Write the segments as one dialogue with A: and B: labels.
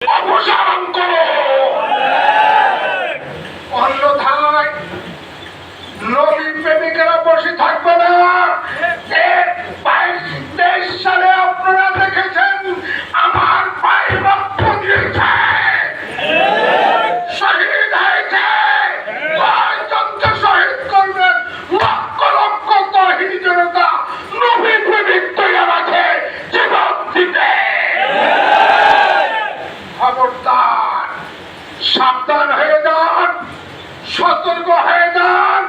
A: অপসারণ করো, অন্যথায় নবী প্রেমিকেরা বসে থাকবে না। 22-23 সালে আপনারা দেখেছেন আমার ভাই রক্ত দিয়েছে, শহীদ হয়েছে, কয়জনকে শহীদ করবেন? লক্ষ লক্ষ তহিদ জনতা নবী প্রেমিক তৈরি আছে জীবন দিতে। খবরদার, সাবধান হয়ে যান, সতর্ক হয়ে যান।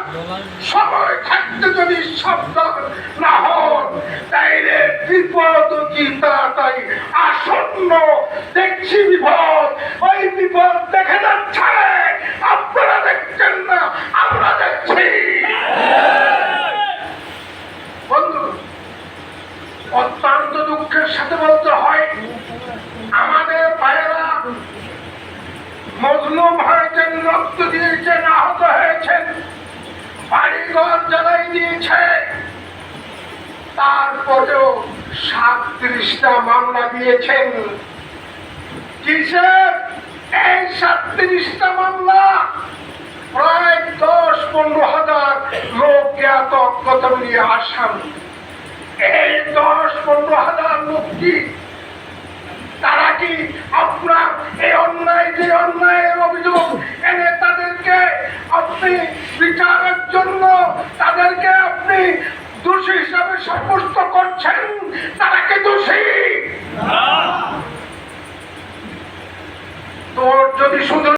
A: সময় থাকতে যদি সাবধান না হন তাইলে বিপদ কি তাড়াতাড়ি আসন্ন। দেখছি বিপদ, ওই বিপদ দেখে যাচ্ছে, আপনারা দেখছেন না, আমরা দেখছি। বন্ধু, অত্যন্ত দুঃখের সাথে বলতে হয় আমাদের ভাইয়েরা মজলুম হয়েছেন, রক্ত দিয়েছেন, আহত হয়েছেন, বাড়িঘর জ্বালাই দিয়েছে, তারপরেও 37টা মামলা দিয়েছেন। কিসের এই 37টা মামলা? প্রায় 10-15 হাজার লোক জ্ঞাত অজ্ঞাত নিয়ে আসামি। এই 10-15 হাজার লোক কি তারা কি আপনার এই অন্যায়, যে অন্যায়ের অভিযোগ এনে তাদেরকে আপনি বিচারের জন্য তাদেরকে আপনি দোষী হিসাবে সাব্যস্ত করছেন? তারা কি দোষী? তোর যদি শুধু